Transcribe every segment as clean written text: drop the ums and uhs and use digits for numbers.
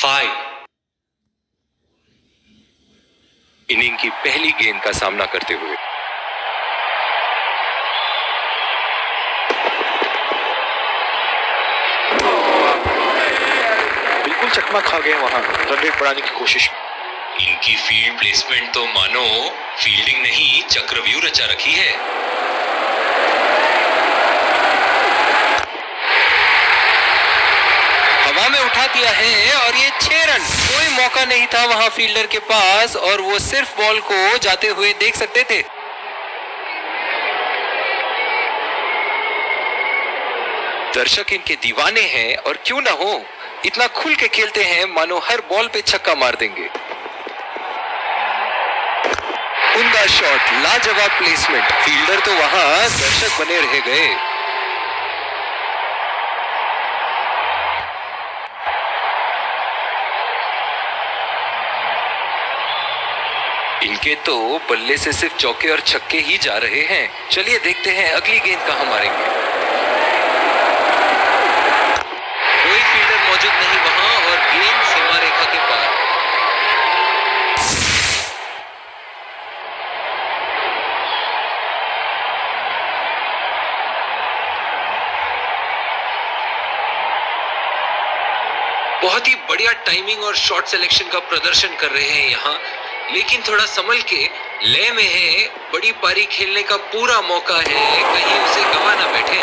5। Inning की पहली गेंद का सामना करते हुए बिल्कुल चकमा खा गए वहां रन रेट बढ़ाने की कोशिश। इनकी फील्ड प्लेसमेंट तो मानो फील्डिंग नहीं चक्रव्यूह रचा रखी है। हवा में उठा दिया है और ये 6 रन। कोई मौका नहीं था वहां फील्डर के पास और वो सिर्फ बॉल को जाते हुए देख सकते थे। दर्शक इनके दीवाने हैं और क्यों ना हो, इतना खुल के खेलते हैं मानो हर बॉल पे छक्का मार देंगे। उमदा शॉट, लाजवाब प्लेसमेंट। फील्डर तो वहां दर्शक बने रह गए। इनके तो बल्ले से सिर्फ चौके और छक्के ही जा रहे हैं। चलिए देखते हैं अगली गेंद कहां मारेंगे। कोई फील्डर मौजूद नहीं वहां और गेंद सीमा रेखा के पार। बहुत ही बढ़िया टाइमिंग और शॉट सिलेक्शन का प्रदर्शन कर रहे हैं यहाँ, लेकिन थोड़ा संभल के लय में है। बड़ी पारी खेलने का पूरा मौका है, कहीं उसे गवा ना बैठे।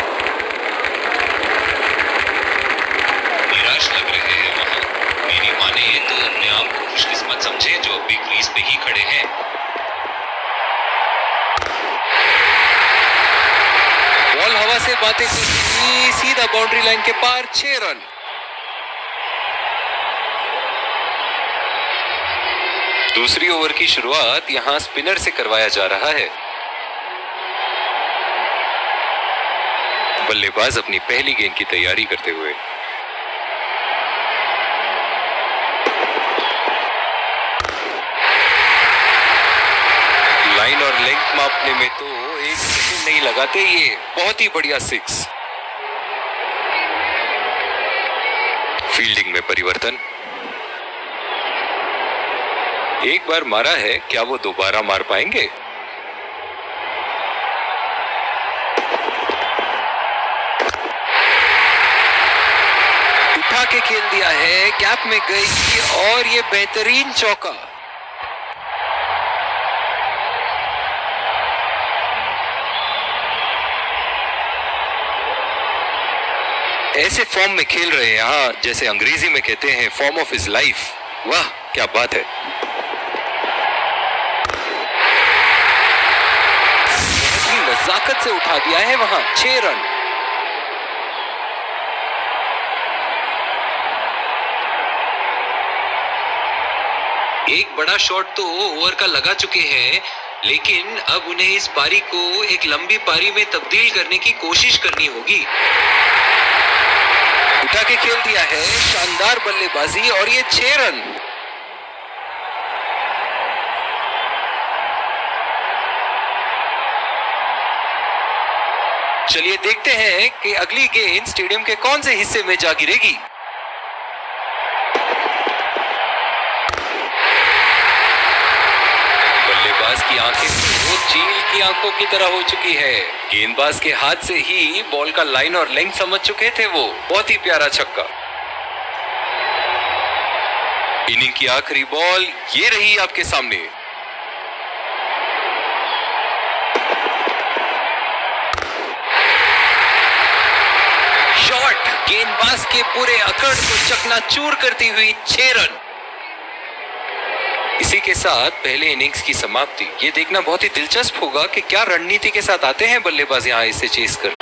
निराश लग रहे हैं वहां। मेरी माने तो अपने आप को खुशकिस्मत समझे जो अभी क्रीज पे ही खड़े हैं। बॉल हवा से बातें की, सीधा बाउंड्री लाइन के पार, 6 रन। दूसरी ओवर की शुरुआत यहां स्पिनर से करवाया जा रहा है। बल्लेबाज अपनी पहली गेंद की तैयारी करते हुए लाइन और लेंथ मापने में तो 1 सेकंड नहीं लगाते। ये बहुत ही बढ़िया 6। फील्डिंग में परिवर्तन। एक बार मारा है, क्या वो दोबारा मार पाएंगे? उठा के खेल दिया है, गैप में गई और ये बेहतरीन चौका। ऐसे फॉर्म में खेल रहे हैं यहां, जैसे अंग्रेजी में कहते हैं फॉर्म ऑफ हिज लाइफ। वाह क्या बात है। नजाकत से उठा दिया है वहां, 6 रन। एक बड़ा शॉट तो ओवर का लगा चुके हैं, लेकिन अब उन्हें इस पारी को एक लंबी पारी में तब्दील करने की कोशिश करनी होगी। उठा के खेल दिया है, शानदार बल्लेबाजी और ये 6 रन। चलिए देखते हैं कि अगली गेंद स्टेडियम के कौन से हिस्से में जा गिरेगी। बल्लेबाज की आंखें तो चील की आंखों की तरह हो चुकी है। गेंदबाज के हाथ से ही बॉल का लाइन और लेंथ समझ चुके थे वो। बहुत ही प्यारा छक्का। इनिंग की आखिरी बॉल ये रही आपके सामने। गेंदबाज के पूरे अकड़ को चकनाचूर करती हुई 6 रन। इसी के साथ पहले इनिंग्स की समाप्ति। ये देखना बहुत ही दिलचस्प होगा कि क्या रणनीति के साथ आते हैं बल्लेबाज यहां इसे चेस कर।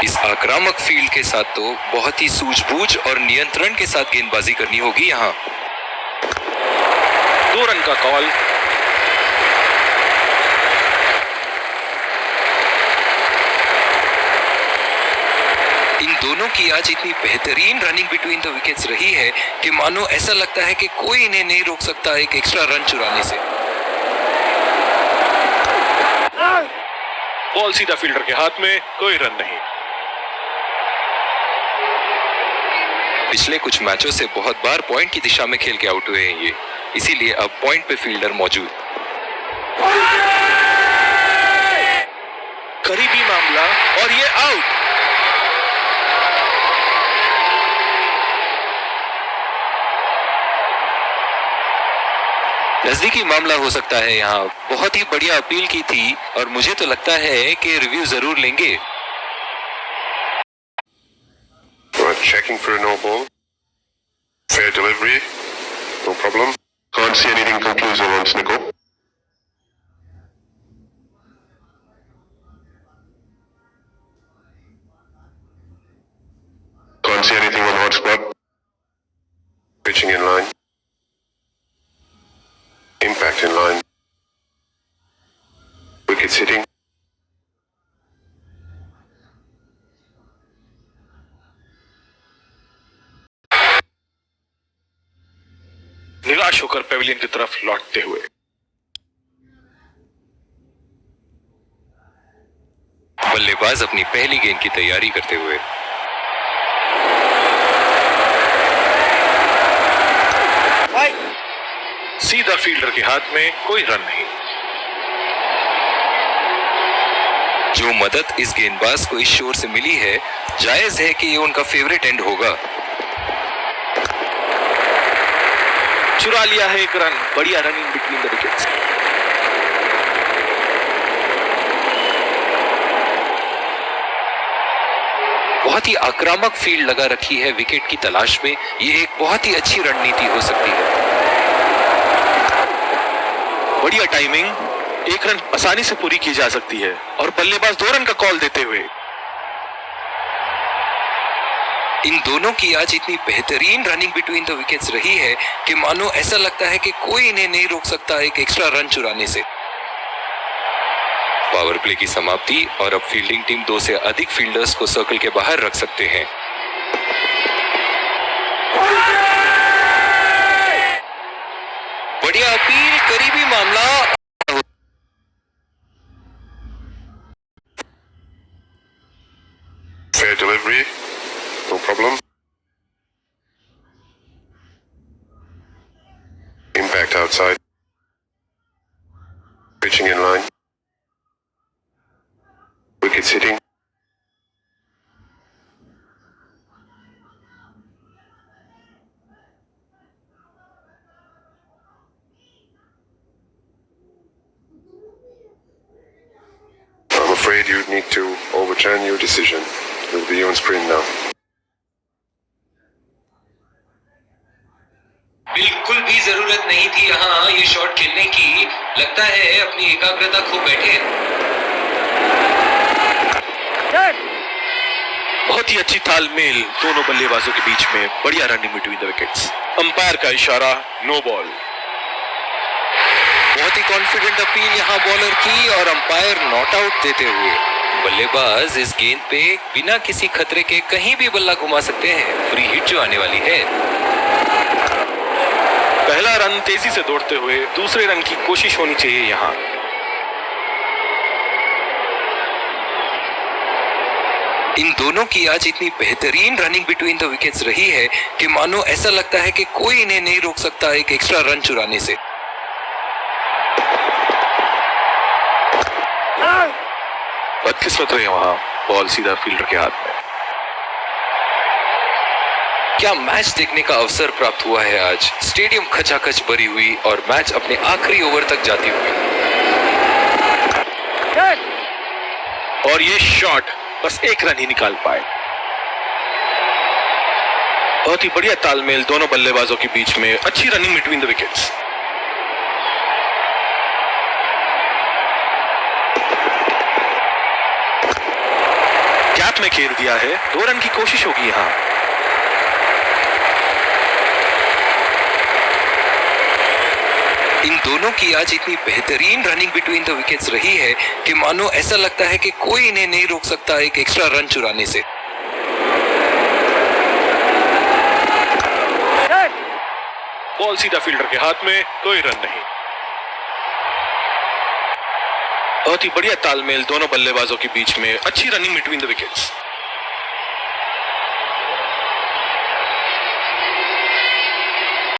इस आक्रामक फील्ड के साथ तो बहुत ही सूझबूझ और नियंत्रण के साथ गेंदबाजी करनी होगी यहां। 2 रन का कॉल। दोनों की आज इतनी बेहतरीन रनिंग बिटवीन द विकेट्स रही है कि मानो ऐसा लगता है कि कोई इन्हें नहीं रोक सकता एक एक्स्ट्रा रन चुराने से। बॉल सीधा फील्डर के हाथ में, कोई रन नहीं। पिछले कुछ मैचों से बहुत बार पॉइंट की दिशा में खेल के आउट हुए हैं ये, इसीलिए अब पॉइंट पे फील्डर मौजूद। करीबी मामला और ये आउट। नजदीकी मामला हो सकता है यहाँ। बहुत ही बढ़िया अपील की थी और मुझे तो लगता है कि रिव्यू जरूर लेंगे। Checking for a no ball. Fair delivery. No problem. Can't see anything conclusive on Snicko. Can't see anything on hotspot. Pitching in line. Impact in line. Wickets hitting. निराश होकर पेविलियन की तरफ लौटते हुए बल्लेबाज अपनी पहली गेंद की तैयारी करते हुए। सीधा फील्डर के हाथ में, कोई रन नहीं। जो मदद इस गेंदबाज को इस शोर से मिली है, जायज है कि ये उनका फेवरेट एंड होगा। चुरा लिया है एक रन। बढ़िया रनिंग बिटवीन द विकेट्स। बहुत ही आक्रामक फील्ड लगा रखी है विकेट की तलाश में। ये एक बहुत ही अच्छी रणनीति हो सकती है। बढ़िया टाइमिंग, एक रन आसानी से पूरी की जा सकती है और बल्लेबाज 2 रन का कॉल देते हुए। इन दोनों की आज इतनी बेहतरीन रनिंग बिटवीन द विकेट्स रही है कि मानो ऐसा लगता है कि कोई इन्हें नहीं रोक सकता एक एक्स्ट्रा रन चुराने से। पावर प्ले की समाप्ति और अब फील्डिंग टीम 2 से अधिक फील्डर्स को सर्कल के बाहर रख सकते हैं। बढ़िया अपील, करीबी मामला। Fair delivery. No problem. Impact outside. Pitching in line. Wickets hitting. I'm afraid you need to overturn your decision. It will be on sprint now. बिल्कुल भी जरूरत नहीं थी यहाँ ये शॉट खेलने की। लगता है अपनी एकाग्रता खो बैठे। बहुत ही अच्छी तालमेल दोनों बल्लेबाजों के बीच में। बढ़िया running between the wickets. Umpire का इशारा, नो बॉल। बहुत ही कॉन्फिडेंट अपील यहाँ बॉलर की और अंपायर नॉट आउट देते हुए। बल्लेबाज इस गेंद पे बिना किसी खतरे के कहीं भी बल्ला घुमा सकते हैं। फ्री हिट जो आने वाली है। पहला रन तेजी से दौड़ते हुए दूसरे रन की कोशिश होनी चाहिए यहाँ। इन दोनों की आज इतनी बेहतरीन रनिंग बिटवीन द विकेट्स रही है कि मानो ऐसा लगता है कि कोई इन्हें नहीं रोक सकता एक एक्स्ट्रा रन चुराने से। बदकिस्मत रही वहां, बॉल सीधा फील्डर के हाथ में। क्या मैच देखने का अवसर प्राप्त हुआ है आज। स्टेडियम खचाखच भरी हुई और मैच अपने आखिरी ओवर तक जाती हुई। और ये शॉट बस एक रन ही निकाल पाए। बहुत ही बढ़िया तालमेल दोनों बल्लेबाजों के बीच में। अच्छी running between the wickets. Gap में घेर दिया है। 2 रन की कोशिश होगी यहां। इन दोनों की आज इतनी बेहतरीन रनिंग बिटवीन द विकेट्स रही है कि मानो ऐसा लगता है कि कोई इन्हें नहीं रोक सकता एक एक्स्ट्रा रन चुराने से। बॉल सीधा फील्डर के हाथ में, कोई रन नहीं। बहुत ही बढ़िया तालमेल दोनों बल्लेबाजों के बीच में, अच्छी रनिंग बिटवीन द विकेट्स।